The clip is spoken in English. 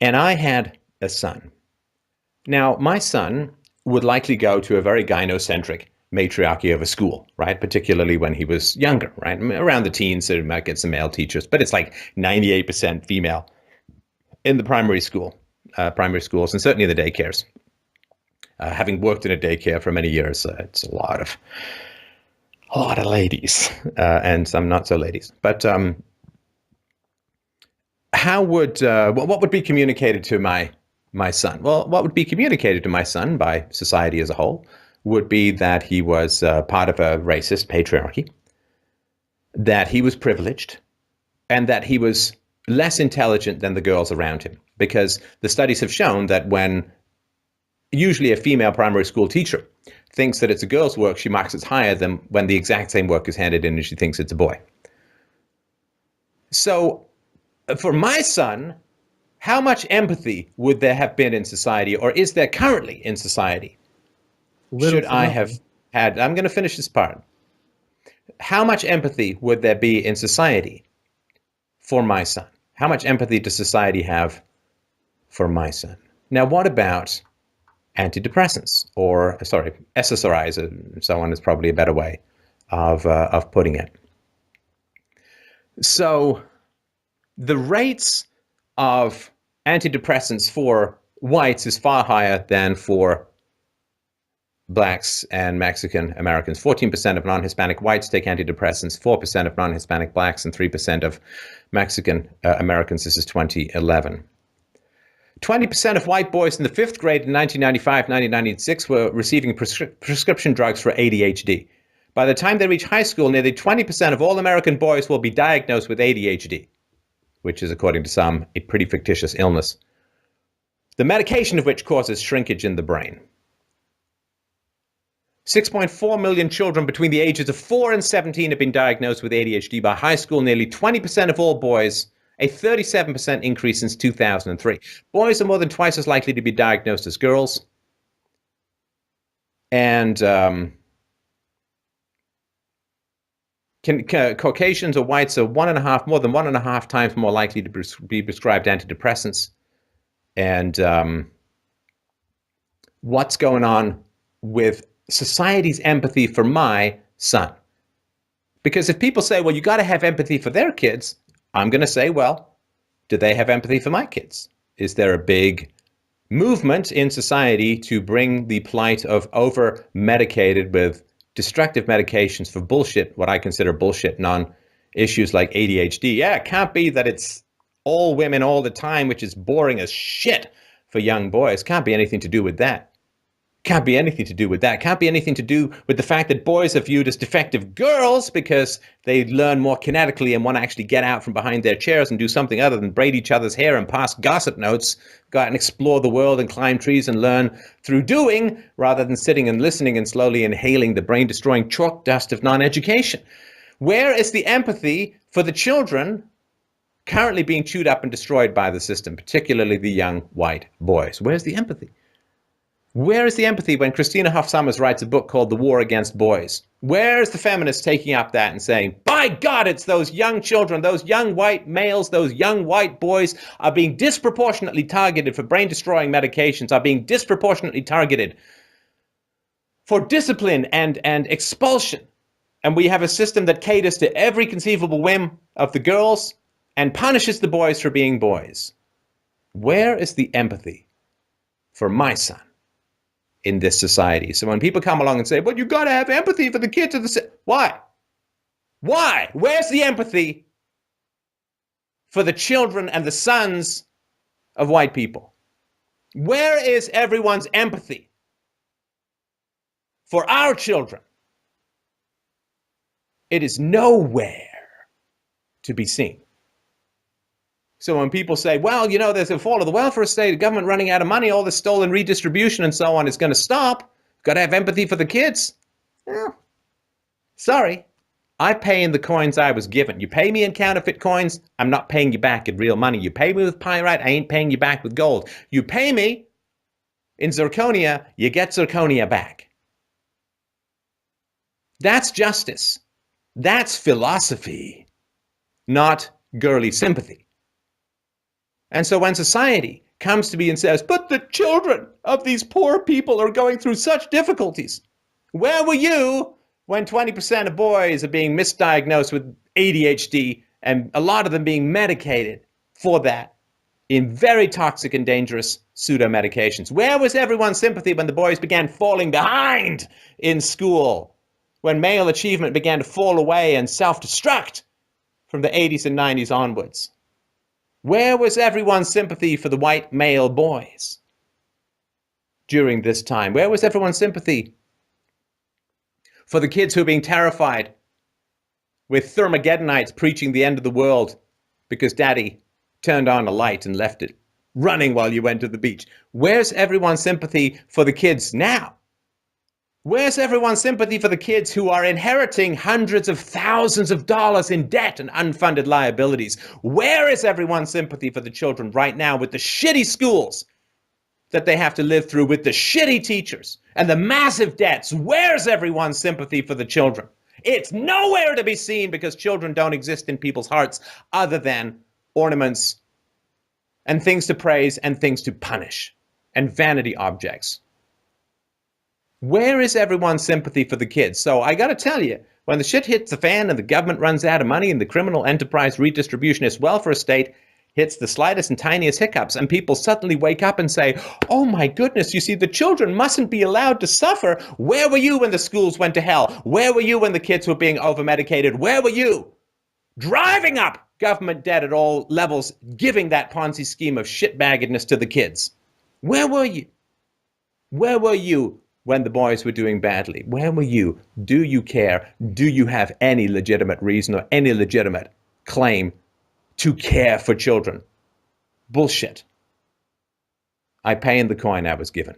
And I had a son. Now, my son would likely go to a very gynocentric matriarchy of a school, right? Particularly when he was younger, right? Around the teens, so he might get some male teachers, but it's like 98% female in the primary schools, and certainly in the daycares. Having worked in a daycare for many years, it's a lot of ladies and some not so ladies. But how would what would be communicated to my son? Well, what would be communicated to my son by society as a whole would be that he was part of a racist patriarchy, that he was privileged, and that he was less intelligent than the girls around him. Because the studies have shown that when usually a female primary school teacher thinks that it's a girl's work, she marks it higher than when the exact same work is handed in and she thinks it's a boy. So for my son, how much empathy would there have been in society, or is there currently in society? Little Should to I have nothing. had, I'm going to finish this part. How much empathy would there be in society for my son? How much empathy does society have for my son? Now, what about antidepressants, or sorry, SSRIs, and so on is probably a better way of putting it. So the rates of antidepressants for whites is far higher than for blacks and Mexican Americans. 14% of non-Hispanic whites take antidepressants, 4% of non-Hispanic blacks, and 3% of Mexican Americans. This is 2011. 20% of white boys in the fifth grade in 1995-1996 were receiving prescription drugs for ADHD. By the time they reach high school, nearly 20% of all American boys will be diagnosed with ADHD, which is, according to some, a pretty fictitious illness, the medication of which causes shrinkage in the brain. 6.4 million children between the ages of 4 and 17 have been diagnosed with ADHD by high school, nearly 20% of all boys, a 37% increase since 2003. Boys are more than twice as likely to be diagnosed as girls. And Caucasians or whites are more than 1.5 times more likely to be prescribed antidepressants. And what's going on with society's empathy for my son? Because if people say, well, you got to have empathy for their kids, I'm going to say, well, do they have empathy for my kids? Is there a big movement in society to bring the plight of over-medicated with destructive medications for bullshit, what I consider bullshit, non-issues like ADHD? Yeah, it can't be that it's all women all the time, which is boring as shit for young boys. Can't be anything to do with that. Can't be anything to do with that. Can't be anything to do with the fact that boys are viewed as defective girls because they learn more kinetically and want to actually get out from behind their chairs and do something other than braid each other's hair and pass gossip notes, go out and explore the world and climb trees and learn through doing rather than sitting and listening and slowly inhaling the brain-destroying chalk dust of non-education. Where is the empathy for the children currently being chewed up and destroyed by the system, particularly the young white boys? Where's the empathy? Where is the empathy when Christina Hoff Sommers writes a book called The War Against Boys? Where is the feminist taking up that and saying, by God, it's those young children, those young white males, those young white boys are being disproportionately targeted for brain-destroying medications, are being disproportionately targeted for discipline and expulsion. And we have a system that caters to every conceivable whim of the girls and punishes the boys for being boys. Where is the empathy for my son in this society? So when people come along and say, well, you got to have empathy for the kids of the... Why? Why? Where's the empathy for the children and the sons of white people? Where is everyone's empathy for our children? It is nowhere to be seen. So when people say, well, you know, there's a fall of the welfare state, the government running out of money, all this stolen redistribution and so on is going to stop. Got to have empathy for the kids. Well, sorry. I pay in the coins I was given. You pay me in counterfeit coins, I'm not paying you back in real money. You pay me with pyrite, I ain't paying you back with gold. You pay me in zirconia, you get zirconia back. That's justice. That's philosophy, not girly sympathy. And so when society comes to me and says, but the children of these poor people are going through such difficulties. Where were you when 20% of boys are being misdiagnosed with ADHD and a lot of them being medicated for that in very toxic and dangerous pseudo-medications? Where was everyone's sympathy when the boys began falling behind in school, when male achievement began to fall away and self-destruct from the 80s and 90s onwards? Where was everyone's sympathy for the white male boys during this time? Where was everyone's sympathy for the kids who were being terrified with Thermogedonites preaching the end of the world because daddy turned on a light and left it running while you went to the beach? Where's everyone's sympathy for the kids now? Where's everyone's sympathy for the kids who are inheriting hundreds of thousands of dollars in debt and unfunded liabilities? Where is everyone's sympathy for the children right now with the shitty schools that they have to live through, with the shitty teachers and the massive debts? Where's everyone's sympathy for the children? It's nowhere to be seen, because children don't exist in people's hearts other than ornaments and things to praise and things to punish and vanity objects. Where is everyone's sympathy for the kids? So I got to tell you, when the shit hits the fan and the government runs out of money and the criminal enterprise redistributionist welfare state hits the slightest and tiniest hiccups, and people suddenly wake up and say, oh my goodness, you see, the children mustn't be allowed to suffer. Where were you when the schools went to hell? Where were you when the kids were being over-medicated? Where were you driving up government debt at all levels, giving that Ponzi scheme of shitbaggedness to the kids? Where were you? Where were you when the boys were doing badly? Where were you? Do you care? Do you have any legitimate reason or any legitimate claim to care for children? Bullshit. I pay in the coin I was given.